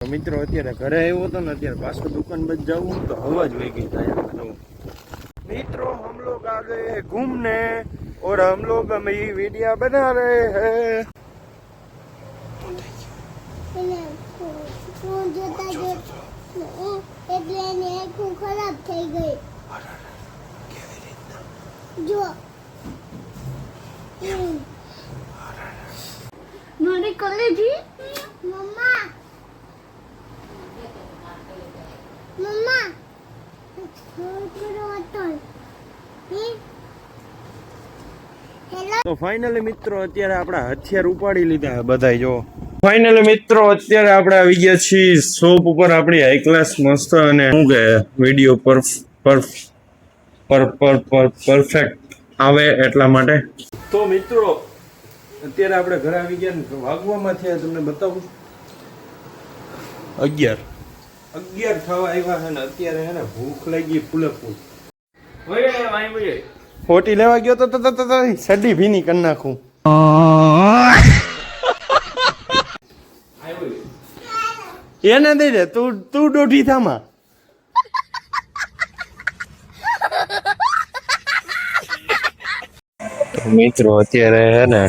મિત્રો અત્યારે ઘરે આવ્યો હતો ने અત્યારે पास दुकान बच जाऊँ तो हवा જ વહી ગઈ થાય मित्रों हम लोग आ गए हैं घूमने और हम लोग हमें ये वीडियो बना रहे हैं खराब થઈ ગઈ જો મારી કલેજી મમ્મા મમ્મા तो फाइनली मित्रों અત્યારે આપડા હથિયાર ઉપાડી લીધા બધાય જો फाइनली मित्रों અત્યારે આપણે આવી ગયા છીએ શોપ ઉપર આપણી હાઈ ક્લાસ મસ્ત અને શું કે વિડિયો પરફેક્ટ આવે એટલા માટે તો મિત્રો અત્યારે આપણે ઘરે આવી ગયા ને વાગવામાં થયા તમને બતાવું 11 થવા આવ્યા છે ને અત્યારે હે ને ભૂખ લાગી ફૂલે ફૂલ ઓય વાઈ ભાઈ ફોટી લેવા ગયો તો સડી ભીની કરી નાખું એને દઈ દે તું દોઢી થામાં મિત્રો અત્યારે હે ને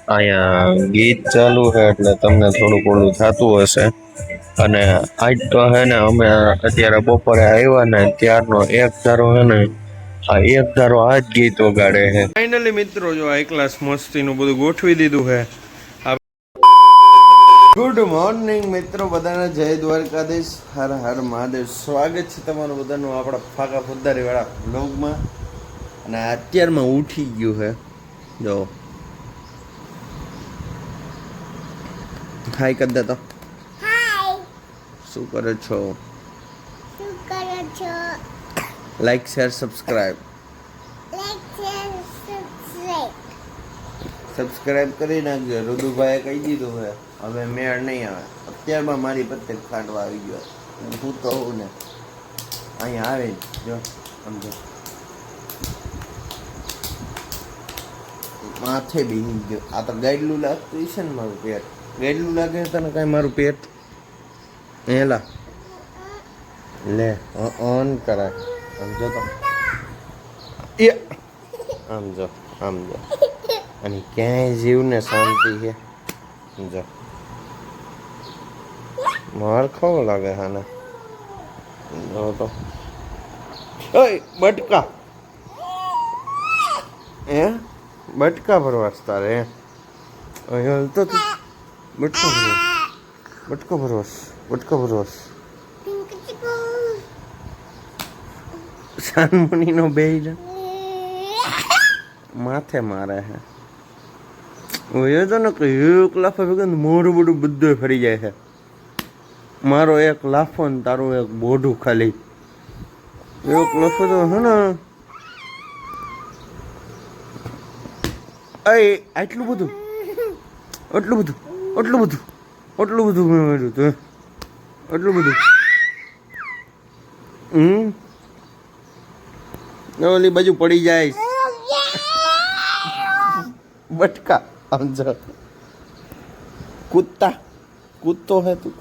અહીંયા ગીત ચાલુ છે એટલે તમને થોડું ઓલું થતું હશે અને આજ તો હે ને અમે અત્યારે બપોરે આવ્યા ને ત્યારનો એક ધારો હે ને આ એક ધારો આ જ ગીત વગાડે છે ફાઇનલી મિત્રો જો આ ક્લાસ મસ્તીનું બધું ગોઠવી દીધું છે ગુડ મોર્નિંગ મિત્રો બધાને જય દ્વારકાધીશ હર હર મહાદેવ સ્વાગત છે તમારું બધાનું આપણા ફાકા ફુદ્દારી વાળા વ્લોગમાં અને અત્યારમાં ઉઠી ગયું છે જો હાય કરી દે તો હાય શું કરો છો લાઈક શેર સબસ્ક્રાઇબ સબસ્ક્રાઇબ કરી નાખજો રુદુભાઈએ કહી દીધું છે હવે મેળ નહીં આવે અત્યારમાં મારી પ્રત્યેક કાઢવા આવી ગયો હું તો હોઉં ને અહીંયા આવે જો સમજો માથે બીની ગયો આ તો ગાઈડલું લાગતું છે ને મારું પેટ ગાઈડલું લાગે તને કાંઈ મારું પેટ એલા લે ઓન કરાય સમજો તો એ સમજો અને ક્યાંય જીવને શાંતિ છે સમજો માર ખાવો લાગે હાને જો તો ઓય બટકા હે બટકા ભરવાસ તારે અહીંયા તો બટકો ભરવાસ સાનમુની નો બેજ માથે મારે હે ઓય તો ને એક લાફો ભેગો મોઢું બોડું બધું ફરી જાય છે મારો એક લાફો ને તારું એક બોઢું ખાલી એક લાફો તો હે ને આટલું બધું મેં માર્યું તું એટલું બધું ઓલી બાજુ પડી જાય બટકા સમજો કૂદતો હે તું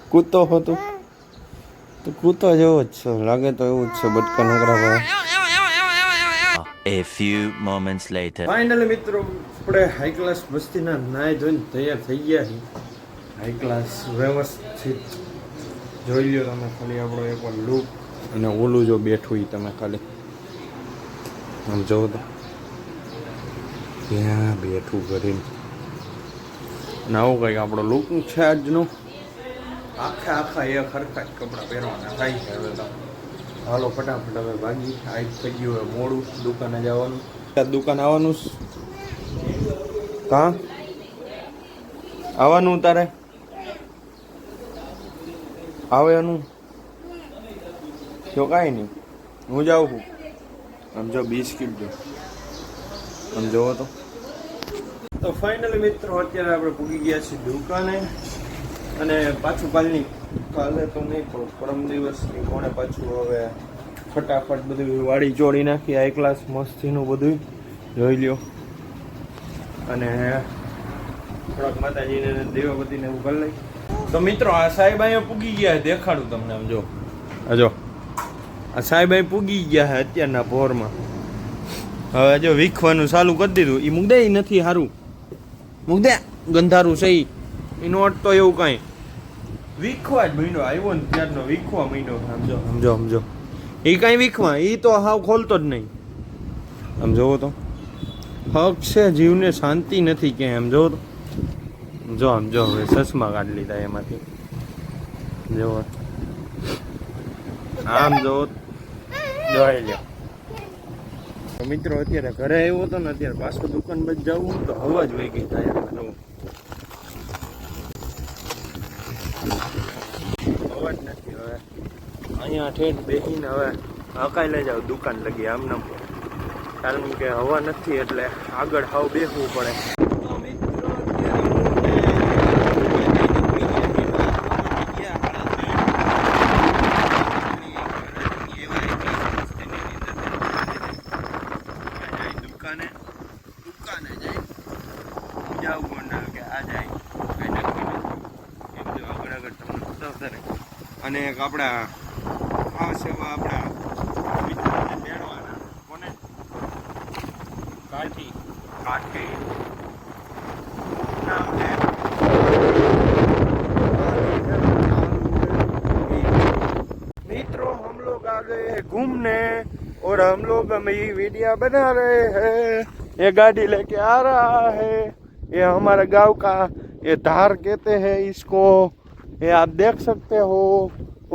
કૂદતો હો તું કૂદતો જેવો જ છે લાગે તો એવું જ છે બટકા નકરા પર A few moments later. Finally મિત્રો આપણે હાઈ ક્લાસ મસ્તીના નાય ધોઈને તૈયાર થઈ ગયા છીએ હાઈ ક્લાસ વ્યવસ્થિત જોઈ લ્યો તમે ખાલી આપણો એકવાર લુક અને ઓલું જો બેઠું એ તમે ખાલી આમ જોવો તો ત્યાં બેઠું કરીને અને આવું કંઈક આપણો લુક છે આજનું આખા એક હરખા જ કપડાં પહેરવાના થાય છે હવે તો હાલો ફટાફટ હવે ભાગી આજ થઈ ગયું હવે મોડું દુકાને જવાનું દુકાન આવવાનું કાં આવવાનું તારે આવવાનું જો કાંઈ નહીં હું જાઉં છું આમ જો બિસ્કીટ જો આમ જોવો તો ફાઇનલી મિત્રો અત્યારે આપણે પૂગી ગયા છીએ દુકાને અને પાછું કાલે તો નહીં પણ પરમ દિવસની કોણે પાછું હવે ફટાફટ બધું વાડી ચોળી નાખી હાઈ ક્લાસ મસ્તીનું બધું જોઈ લ્યો અને થોડાક માતાજીને દેવાપતિને એવું કરી લઈ. તો મિત્રો આ સાહેબ અહીંયા પૂગી ગયા છે, દેખાડું તમને. આમ જો આ સાહેબ અહીં પૂગી ગયા છે અત્યારના ભોરમાં. હવે જો વીખવાનું ચાલુ કરી દીધું. એ મૂક દે, એ નથી સારું. મૂક દે, ગંધારું છે એનું અટતો એવું કાંઈ. વીખવા જ મહિનો આવ્યો ને ત્યારનો વીખવા મહિનો. સમજો સમજો સમજો. એ કાંઈ વીખવા, એ તો હાવ ખોલતો જ નહીં. આમ જોવો તો હક છે, જીવને શાંતિ નથી ક્યાંય. આમ જોવો તો જો આમ જો હવે ચશ્મા કાઢી લીધા એમાંથી. જોવો આમ જોવો જોઈ લ્યો. મિત્રો અત્યારે ઘરે આવ્યો હતો ને, અત્યારે પાછો દુકાન બચ જવું તો હવા જ વહી ગઈ થાય. હવા જ નથી. હવે અહીંયા ઠેઠ બેસીને હવે હકાઈ લઈ જાવ દુકાન લગી આમને, કારણ કે હવા નથી એટલે આગળ હાવ બેસવું પડે. અને એક આપણા ખાસ એવા આપણા મિત્રોને મેળવાના. કોને? કાઠી નામ છે. मित्रों हम लोग आ गए हैं घूमने और हम लोग ये वीडियो बना रहे हैं. ये गाड़ी लेके आ रहा है. ये हमारे गांव का ये धार कहते हैं इसको. ये आप देख सकते हो.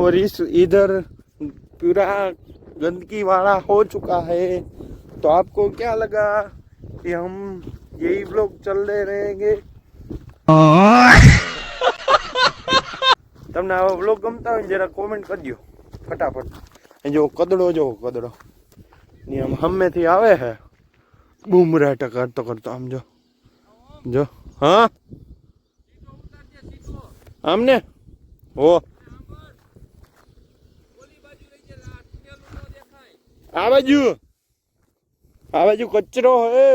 और इस इधर पूरा गंदगी वाला हो चुका है. तो आपको क्या लगा कि हम यही ब्लॉग चल रहे रहेंगे. તમને આવા બ્લોગ ગમતા હોય જરા કોમેન્ટ કરજો ફટાફટ. જો કદડો જો કદડો ની આમ હમેથી આવે છે બૂમરાટા કરતો કરતો. આમ જો જો હા આમને ઓ આ બાજુ કચરો હે.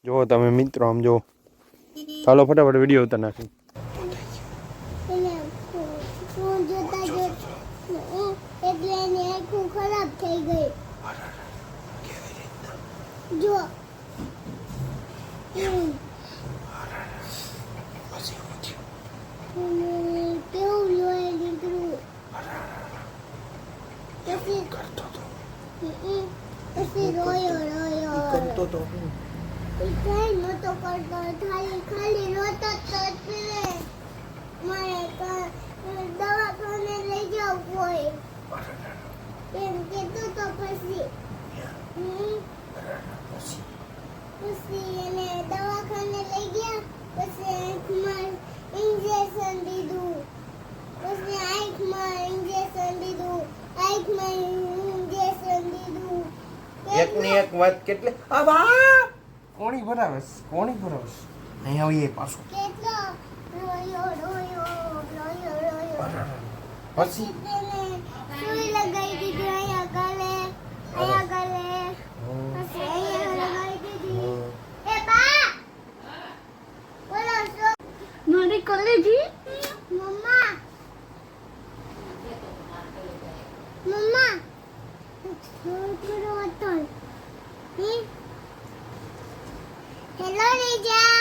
જો તમે મિત્રો આમ જો. ચાલો ફટાફટ વિડીયો ઉતાર નાખી. એટલે એની આંખો ખરાબ થઈ ગઈ. જો કેવું લોહી નીકળ્યું. પછી રોયો કરતો તો કઈ નતો કરતો, ખાલી રોતો તો એટલે મારે દવાખાને લઈ જાવ કોઈ એમ કીધું. તો પછી એને દવાખાને લઈ ગયા. પછી આંખમાં ઇન્જેક્શન દીધું. પછી આંખમાં ઇન્જેક્શન દીધું. એકની એક વાત કેટલી આ બા કોણી ભરાવસ અહીંયા આવીએ પાછો. કેટલો રોયો પછી સુઈ લગાઈ દીધી અહીંયા ગલે. પછી અહીંયા લગાઈ દીધી. એ બા બોલો છો મારી કોલેજી. મમ્મા છોકરો હતો. હેલો રીજા.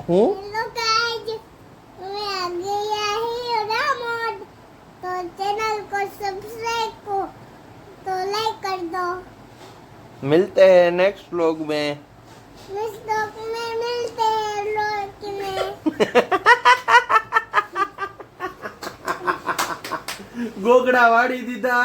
હું हेलो गाइस, मैं आ गया ही रामोद. तो चैनल को सब्सक्राइब को तो लाइक कर दो. मिलते हैं नेक्स्ट व्लॉग में. इस ब्लॉग में मिलते हैं लोग में. ગોગડા વાળી દીધા.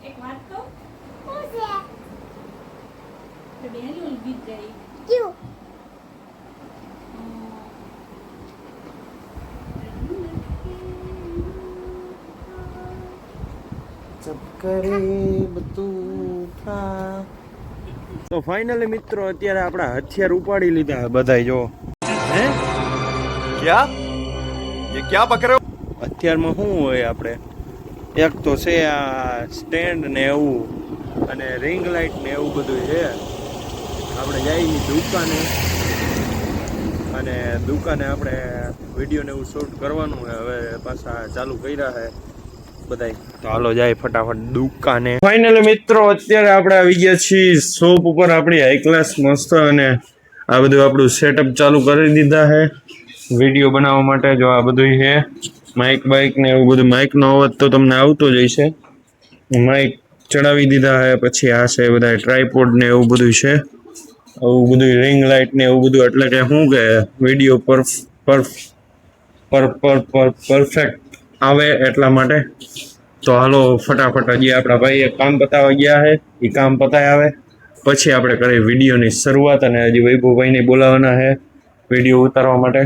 એક વાત કહું, બેનું ગીત ગાઈ. क्यों? जब करे तूफान તો ફાઇનલી મિત્રો અત્યારે આપણા હથિયાર ઉપાડી લીધા બધાય જો હે क्या ये क्या पक रहे हो? હથિયારમાં શું હોય આપણે એક તો છે આ સ્ટેન્ડ ને એવું અને રિંગ લાઇટ ને એવું બધું છે આપણે જઈએ દુકાને અને દુકાને આપણે વિડીયો ને એવું શૂટ કરવાનું છે હવે પાછા ચાલુ કર્યા છે બધાય તો હાલો જાય ફટાફટ દુકાને ફાઇનલી મિત્રો અત્યારે આપણે આવી ગયા છીએ શોપ ઉપર આપણી હાઈ ક્લાસ મસ્ત અને આ બધું આપણું સેટઅપ ચાલુ કરી દીધા છે વિડીયો બનાવવા માટે જો આ બધું છે માઇક બાઇક ને એવું બધું માઇકનો અવાજ તો તમને આવતો જ હશે માઇક ચડાવી દીધા છે પછી આ છે બધા ટ્રાયપોડ ને એવું બધું છે આવું બધું રિંગ લાઇટ ને એવું બધું એટલે કે શું કે વિડીયો પરફેક્ટ આવે એટલા માટે તો હાલો ફટાફટ હજી આપણા ભાઈએ કામ પતાવવા ગયા છે એ કામ પતાય આવે પછી આપણે કરીએ વિડીયોની શરૂઆત અને હજી વૈભવભાઈને બોલાવવાના છે વિડીયો ઉતારવા માટે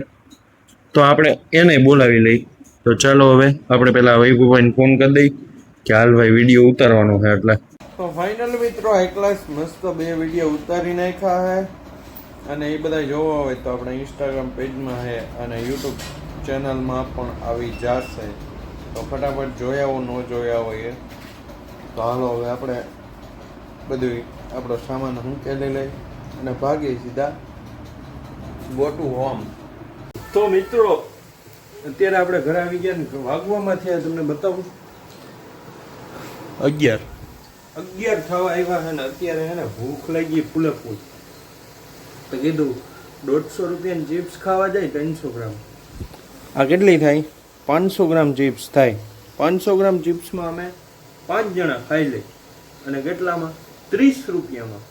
તો આપણે એને બોલાવી લઈ તો ચાલો હવે આપણે પેલા વૈભવભાઈને ફોન કરી દઈ કે હાલ ભાઈ વિડીયો ઉતારવાનો છે એટલે તો ફાઇનલ મિત્રો હાઈ ક્લાસ મસ્ત 2 વિડીયો ઉતારી નાખ્યા છે અને એ બધા જોવા હોય તો આપણે ઇન્સ્ટાગ્રામ પેજમાં છે અને યુટ્યુબ ચેનલમાં પણ આવી જશે તો ફટાફટ જોયા હો ન જોયા હોય તો હાલો હવે આપણે બધું આપણો સામાન મૂકેલી લઈ અને ભાગીએ સીધા ગો ટુ હોમ તો મિત્રો અત્યારે આપણે ઘરે આવી ગયા ને વાગવામાં થયા તમને બતાવું 11 થવા આવ્યા છે ને અત્યારે છે ને ભૂખ લાગી ફૂલે ફૂલ તો કીધું 150 રૂપિયાની ચિપ્સ ખાવા જાય 300 ગ્રામ આ કેટલી થાય 500 ગ્રામ ચિપ્સ થાય 500 ગ્રામ ચિપ્સમાં અમે 5 જણા ખાઈ લઈ અને કેટલામાં 30 રૂપિયામાં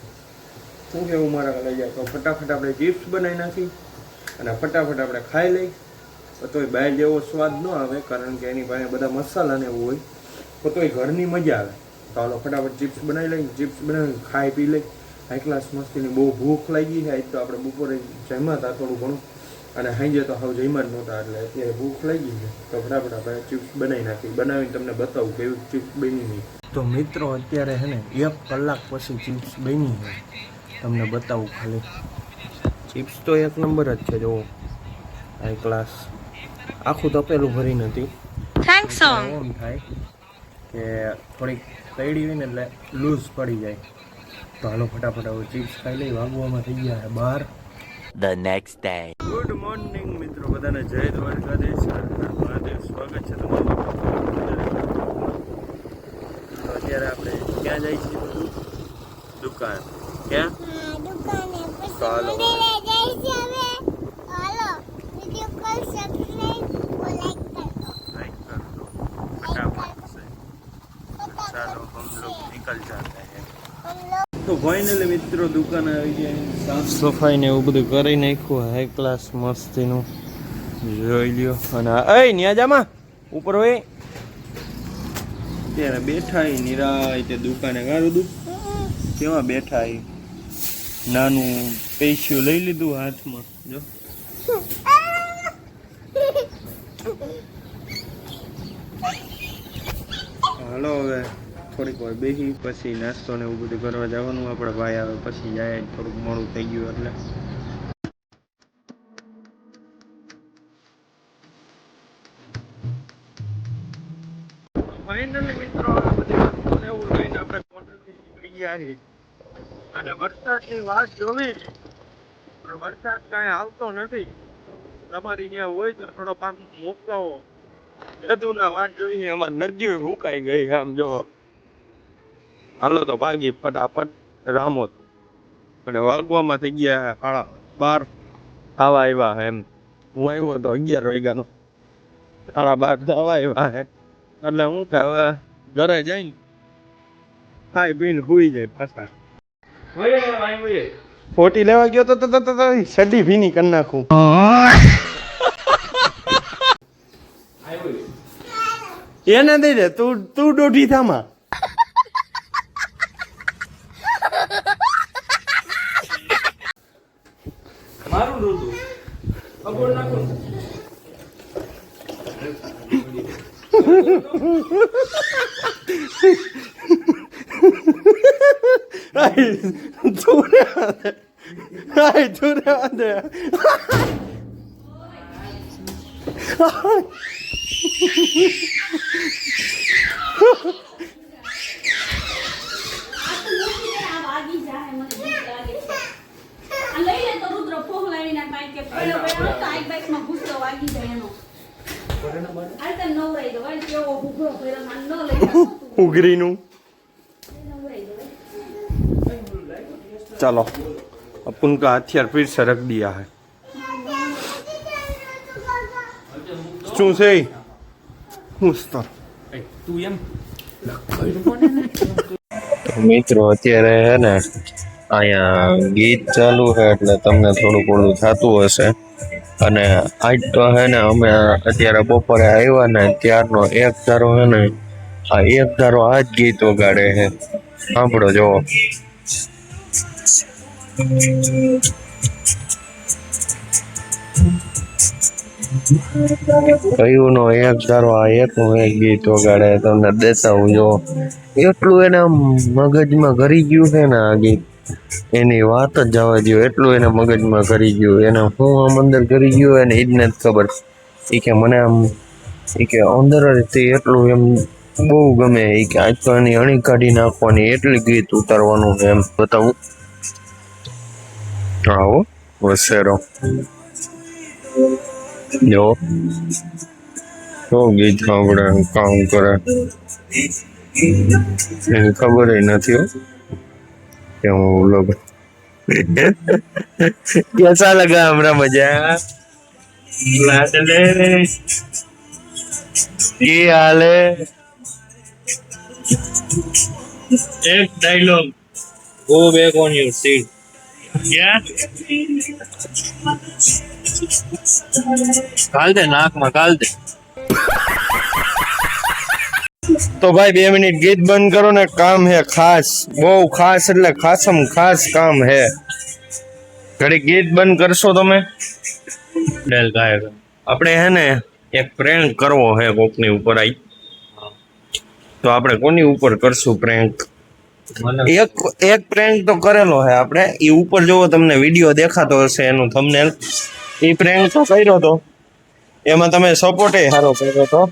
શું કેવું મારા લઈ જાય તો ફટાફટ આપણે ચિપ્સ બનાવી નાખી અને ફટાફટ આપણે ખાઈ લઈ તોય બહાર જેવો સ્વાદ ન આવે કારણ કે એની પાસે બધા મસાલા ને એવું હોય તો તોય ઘરની મજા આવે તો હાલો ફટાફટ ચિપ્સ બનાવી લઈ ચિપ્સ બનાવી ખાઈ પી લઈ હાઈ ક્લાસ મસ્તીની બહુ ભૂખ લાગી છે તો આપણે બપોરે જમ્યા હતા થોડું ઘણું અને હાઈ તો હવે જમ્યા જ નહોતા એટલે અત્યારે ભૂખ લાગી છે તો ફટાફટ આપણે ચિપ્સ બનાવી નાખી બનાવીને તમને બતાવું કેવું ચિપ્સ બની નહીં તો મિત્રો અત્યારે છે ને 1 કલાક પછી ચિપ્સ બની છે તમને બતાવું ખાલી ચિપ્સ તો એક નંબર જ છે જો હાઈ ક્લાસ આખું તપેલું ભરી નથી થેન્ક્સ એમ થાય કે થોડીક તળી હોય ને એટલે લૂઝ પડી જાય તો હાલો ફટાફટ હવે ચિપ્સ ખાઈ લઈ વાગવામાં થઈ ગયા છે 12 The next day. Good morning મિત્રો બધાને જય દ્વારકાધીશ મહાદેવ સ્વાગત છે તમારું તો અત્યારે આપણે ક્યાં જઈએ છીએ બધું દુકાન ક્યાં દુકાને ચાલો. પછી મંદિરે જઈશું હવે હાલો વિડિયો કોલ સબસ્ક્રાઇબ કો લાઈક કરજો लाइक कर दो फटाफट से चलो हम लोग निकल जाते हैं हम लोग તો ફાઇનલી મિત્રો દુકાન આવી ગયા સાફ સફાઈ ને એવું બધું કરી નાખ્યું હાઈ ક્લાસ મસ્તીનું જોઈ લ્યો અને એ ન્યાજામાં ઉપર હોય ત્યારે બેઠા નિરાય તે દુકાને ગારું દું કેવા બેઠા નાનું પૈસ્યું લઈ લીધું હાથમાં જો હાલો હવે થોડીક વાર બેસી પછી નાસ્તો ને એવું બધું કરવા જવાનું આપણે ભાઈ આવે પછી જાય થોડુંક મોડું થઈ ગયું એટલે ફાઇનલી મિત્રો આ બધી વસ્તુને એવું લઈને આપણે કોટનથી ગયા છીએ અને વરસાદની વાત જોવી પણ વરસાદ કાંઈ આવતો નથી તમારી ત્યાં હોય તો થોડો પાક મોકલાવો બધુંના વાત જોઈએ અમારી નદીઓ સુકાઈ ગઈ આમ જો હાલો તો ભાગી ફટાફટ રામોદ અને વાગવામાં થઈ ગયા 12 આવા આવ્યા એમ હું આવ્યો તો 11 વાગ્યાનો 12:30 થવા આવ્યા હે એટલે હું કે હવે ઘરે જઈને ખાઈ પીને સુઈ જાય પાછા ફોટી લેવા ગયો તો સડી ભીની કરી નાખું એને દઈ દે તું દોઢી થામાં મારું દૂધ ખબર નાખો તું રહેવા દે. તું રહેવા દે. આ વાગી જાય મને બીક લાગે છે. આ લઈ લે તો રુદ્ર ફોહલાવીને કાંઈ કે પડ્યો પડ્યો તો આઈ બાઈકમાં ઘૂસતો વાગી જાય એનો. આ તો નવરાઈ દો ભાઈ કેવો ઉભો કર્યો માન ન લઈ જાતું. ઉઘરીનું નવરાઈ દો चलो अपन का हथियार फिर से रख दिया है શું છે તું એમ મિત્રો અત્યારે હે ને અહીંયા ગીત ચાલુ છે એટલે તમને થોડુંક ઓલું થતું હશે અને આજ તો હે ને અમે અત્યારે બપોરે આવ્યા ને ત્યારનો એક ધારો હે ને આ એક ધારો આ જ ગીત વગાડે છે સાંભળો જો કયું નો એક ધારો આ એકનું એક ગીત વગાડે તમને દેતા હું જો એટલું એને મગજમાં ઘરી ગયું છે ને આ ગીત એની વાત જ જવા દો એટલું એને મગજમાં ઘરી ગયું એને હું આમ અંદર ઘરી ગયું એને એ જ નથી ખબર એ કે મને આમ એ કે અંદરથી એટલું એમ બહુ ગમે એ કે આજ તો એની અણી કાઢી નાખવાની એટલી ગીત ઉતારવાનું છે એમ બતાવું આવો વસેરો જો તો ગીત સાંભળે કામ કરે એની ખબર નથી હો કે હું લોગ कैसा लगा हमारा मजा लाडले ये हाल है એક dialogue go back on your seat क्या કાલ દે નાકમાં કાલ દે तो भाई 2 मिनट गीत बंद करो ने काम है खास बહુ ખાસ એટલે ખાસમ ખાસ કામ है ઘડી ગીત બંધ કરશો તમે ડેલ ગાયક આપણે હે ને એક પ્રેન્ક કરવો હે કોકની ઉપર આઈ તો આપણે કોની ઉપર કરશું પ્રેન્ક એક પ્રેન્ક તો કરેલો હે આપણે એ ઉપર જોવો તમને વિડીયો દેખાતો હશે એનું થંબનેલ એ પ્રેન્ક તો કર્યો તો એમાં તમે સપોર્ટ સારો કર્યો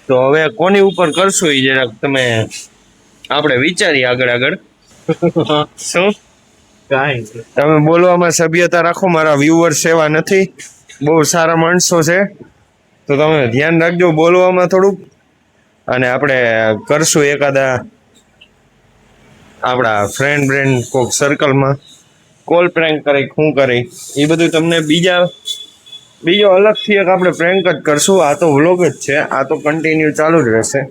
તો હવે કોની ઉપર કરશું એ જરાક તમે આપણે વિચારીએ આગળ શું કાંઈ તમે બોલવામાં સભ્યતા રાખો મારા વ્યુઅર્સ એવા નથી બહુ સારા માણસો છે તો તમે ધ્યાન રાખજો બોલવામાં થોડુંક અને આપણે કરશું એકાદા આપણા ફ્રેન્ડ કોક સર્કલમાં કોલ પ્રેન્ક કરી શું કરી એ બધું તમને બીજો અલગથી એક આપણે પ્રેન્ક જ કરશું આ તો વ્લોગ જ છે આ તો કન્ટિન્યુ ચાલુ જ રહેશે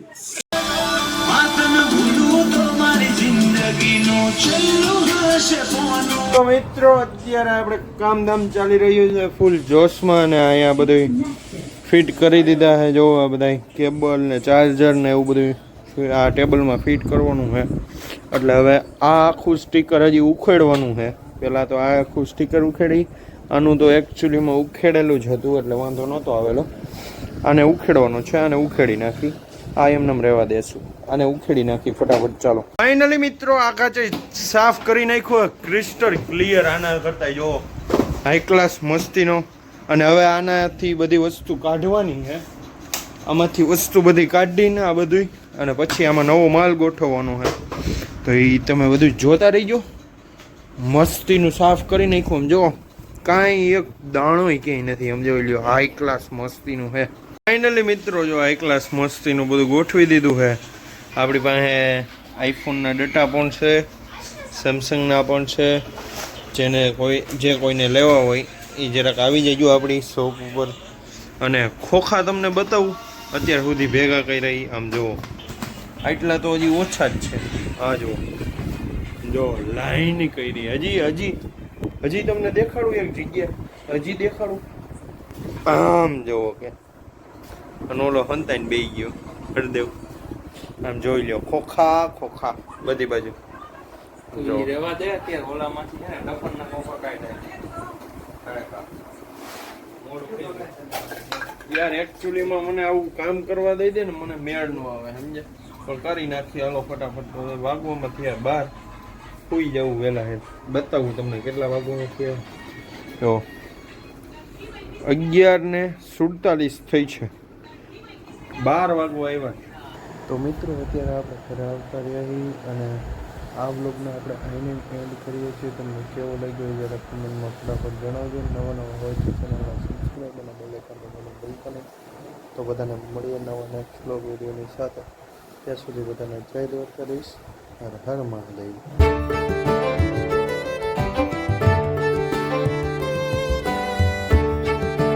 તો મિત્રો અત્યારે આપણે કામધામ ચાલી રહ્યું છે ફૂલ જોશમાં અને અહીંયા બધું ફિટ કરી દીધા છે જો આ બધા કેબલ ને ચાર્જર ને એવું બધું આ ટેબલમાં ફિટ કરવાનું છે એટલે હવે આ આખું સ્ટીકર હજી ઉખેડવાનું છે પહેલાં તો આ આખું સ્ટીકર ઉખેડી આનું તો એકચ્યુઅલીમાં ઉખેડેલું જ હતું એટલે વાંધો નહોતો આવેલો આને ઉખેડવાનું છે આને ઉખેડી નાખી આ એમનેમ રહેવા દેશું આને ઉખેડી નાખી ફટાફટ ચાલો ફાઇનલી મિત્રો આ કાચે સાફ કરી નાખ્યો ક્રિસ્ટલ ક્લિયર આના કરતા જો હાઈ ક્લાસ મસ્તીનો અને હવે આનાથી બધી વસ્તુ કાઢવાની છે આમાંથી વસ્તુ બધી કાઢીને આ બધું અને પછી આમાં નવો માલ ગોઠવવાનો છે તો એ તમે બધું જોતા રહીજો મસ્તીનું સાફ કરી નાખ્યું આમ જો કાંઈ એક દાણોય ક્યાંય નથી સમજો લ્યો હાઈ ક્લાસ મસ્તીનું છે ફાઇનલી મિત્રો જો હાઈ ક્લાસ મસ્તીનું બધું ગોઠવી દીધું છે આપણી પાસે આઈફોનના ડેટા પણ છે સેમસંગના પણ છે જે કોઈને લેવા હોય એ જરાક આવી જજો આપણી શોપ ઉપર અને ખોખા તમને બતાવું અત્યાર સુધી ભેગા કરી આમ જુઓ આટલા તો હજી ઓછા જ છે આ જો લાઈન કરી હજી તમને દેખાડું એક જગ્યા હજી દેખાડું આમ જુઓ કે અને ઓલો હંતાઈને બેસી ગયો હરદેવ આમ જોઈ લ્યો ખોખા બધી બાજુ ઈ રેવા દે અત્યારે ઓલામાંથી છે ને ડફરના કોફા કાઢ્યા યાર એકચ્યુઅલીમાં મને આવું કામ કરવા દઈ દે ને મને મેળ ન આવે સમજે પણ કરી નાખી હાલો ફટાફટ વાગવામાં થયા 12 સુઈ જવું વહેલા હે બતાવું તમને કેટલા વાગ્યાનું છે જો 11:47 થઈ છે 12 વાગવા આવ્યા તો મિત્રો અત્યારે આપણે ઘરે આવતા રહ્યા છીએ અને આ બ્લોગને આપણે આઈને એન્ડ કરીએ છીએ તમને કેવો લાગ્યો એ જરા કમેન્ટમાં ફટાફટ જણાવજો નવા હોય તો ચેનલને સબસ્ક્રાઈબ અને બેલ આઇકન દબાવવાનું ભૂલતા નહીં તો બધાને મળીએ નવા નેક્સ્ટ બ્લોગ વિડીયોની સાથે ત્યાં સુધી બધાને જય દ્વારકાધીશ હર હર મહાદેવ